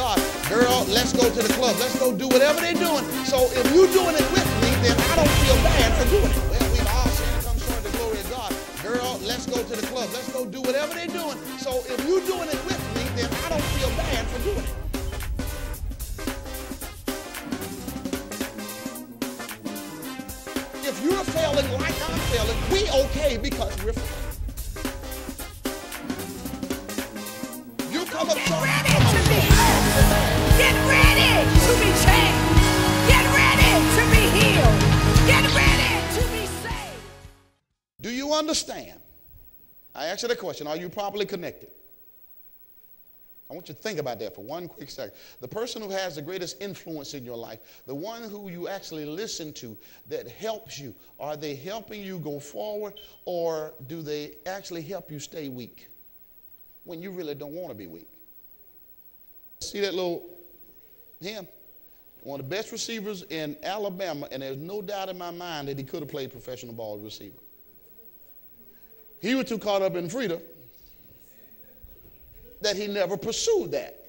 God, girl, let's go to the club. Let's go do whatever they're doing. So if you're doing it with me, then I don't feel bad for doing it. Well, we've all seen it come short of the glory of God. Girl, let's go to the club. Let's go do whatever they're doing. So if you're doing it with me, then I don't feel bad for doing it. If you're failing like I'm failing, we okay because we're failing. You come up Get ready to be healed. Get ready to be changed. Get ready to be healed. Get ready to be saved. Do you understand? I asked you the question, are you properly connected? I want you to think about that for one quick second. The person who has the greatest influence in your life, the one who you actually listen to that helps you, are they helping you go forward, or do they actually help you stay weak when you really don't want to be weak? See that little him? One of the best receivers in Alabama, and there's no doubt in my mind that he could have played professional ball receiver. He was too caught up in freedom that he never pursued that.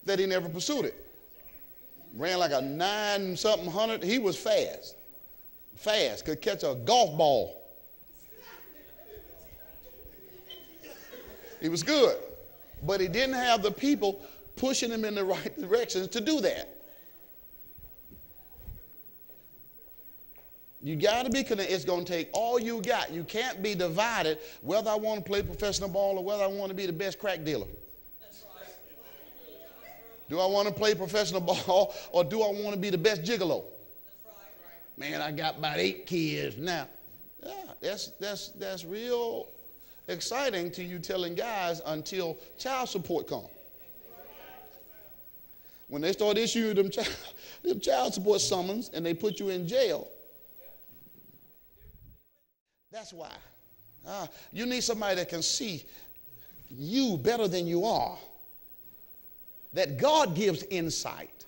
That he never pursued it. Ran like a 9-something hundred. He was fast. Fast. Could catch a golf ball. He was good. But he didn't have the people pushing him in the right directions to do that. You got to be connected. It's going to take all you got. You can't be divided whether I want to play professional ball or whether I want to be the best crack dealer. Do I want to play professional ball or do I want to be the best gigolo? Man, I got about 8 kids now. Yeah, that's real exciting to you telling guys until child support comes. When they start issuing them child support summons and they put you in jail. That's why. You need somebody that can see you better than you are. That God gives insight.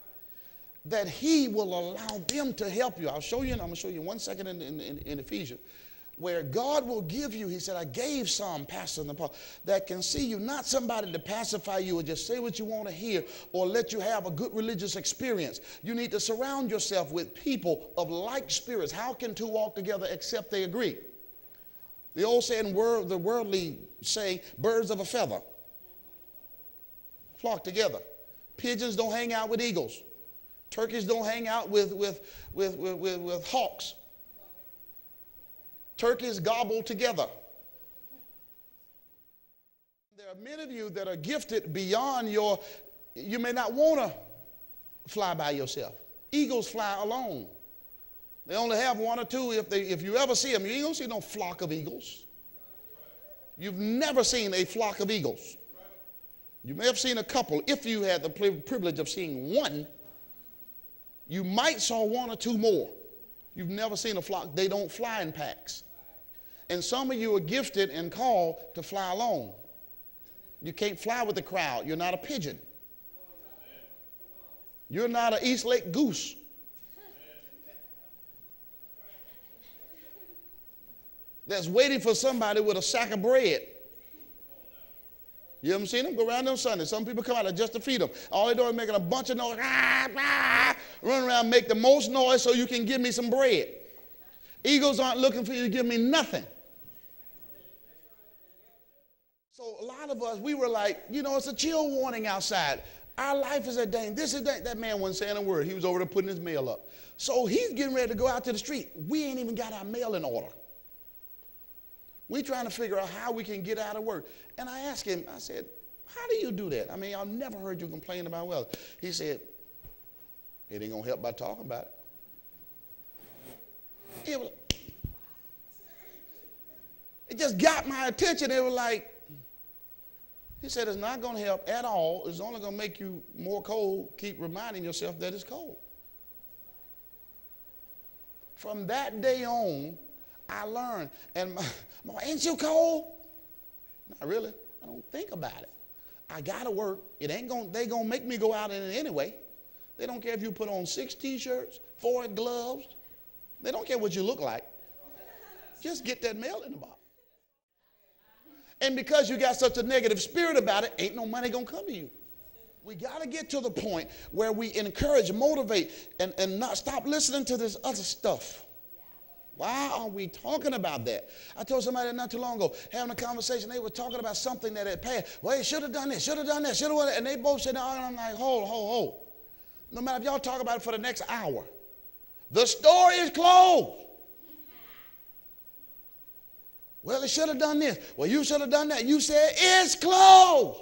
That he will allow them to help you. I'll show you, and I'm going to show you 1 second in Ephesians, where God will give you, he said, I gave some pastors and apostles that can see you, not somebody to pacify you or just say what you want to hear or let you have a good religious experience. You need to surround yourself with people of like spirits. How can two walk together except they agree? The old saying, the worldly say, birds of a feather flock together. Pigeons don't hang out with eagles. Turkeys don't hang out with hawks. Turkeys gobble together. There are many of you that are gifted beyond you may not want to fly by yourself. Eagles fly alone. They only have 1 or 2 if you ever see them. You ain't going to see no flock of eagles. You've never seen a flock of eagles. You may have seen a couple. If you had the privilege of seeing one, you might saw 1 or 2 more. You've never seen a flock. They don't fly in packs. And some of you are gifted and called to fly alone. You can't fly with the crowd. You're not a pigeon. You're not an East Lake goose. That's waiting for somebody with a sack of bread. You haven't seen them? Go around on Sunday. Some people come out just to feed them. All they're doing is making a bunch of noise. Run around, make the most noise so you can give me some bread. Eagles aren't looking for you to give me nothing. So a lot of us, we were like, it's a chill warning outside. Our life is a danger. This is that man wasn't saying a word. He was over there putting his mail up. So he's getting ready to go out to the street. We ain't even got our mail in order. We're trying to figure out how we can get out of work. And I asked him, I said, how do you do that? I mean, I've never heard you complain about weather. He said, it ain't going to help by talking about it. It just got my attention. It was like, he said, it's not going to help at all. It's only going to make you more cold. Keep reminding yourself that it's cold. From that day on, I learned. And ain't you cold? Not really. I don't think about it. I got to work. They going to make me go out in it anyway. They don't care if you put on 6 T-shirts, 4 gloves. They don't care what you look like. Just get that mail in the box. And because you got such a negative spirit about it, ain't no money going to come to you. We got to get to the point where we encourage, motivate, and not stop listening to this other stuff. Why are we talking about that? I told somebody not too long ago, having a conversation, they were talking about something that had passed. Well, he should have done this, should have done that, should have done that. And they both said, no, and I'm like, hold. No matter if y'all talk about it for the next hour, the story is closed. Well, it should have done this. Well, you should have done that. You said it's closed.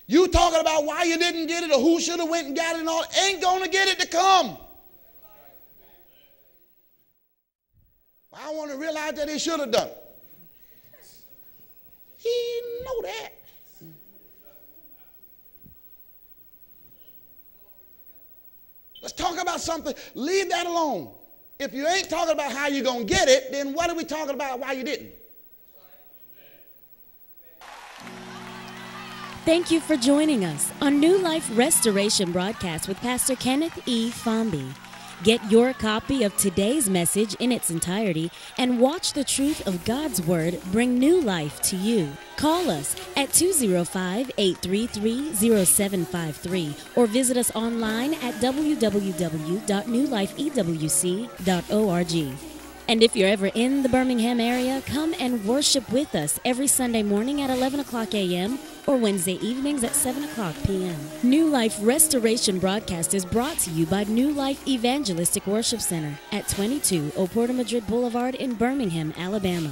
You talking about why you didn't get it or who should have went and got it and all, ain't going to get it to come. I want to realize that he should have done it. He know that. Let's talk about something. Leave that alone. If you ain't talking about how you're going to get it, then what are we talking about why you didn't? Thank you for joining us on New Life Restoration Broadcast with Pastor Kenneth E. Fomby. Get your copy of today's message in its entirety and watch the truth of God's Word bring new life to you. Call us at 205-833-0753 or visit us online at www.newlifeewc.org. And if you're ever in the Birmingham area, come and worship with us every Sunday morning at 11 o'clock a.m. or Wednesday evenings at 7 o'clock p.m. New Life Restoration Broadcast is brought to you by New Life Evangelistic Worship Center at 22 Oporto Madrid Boulevard in Birmingham, Alabama.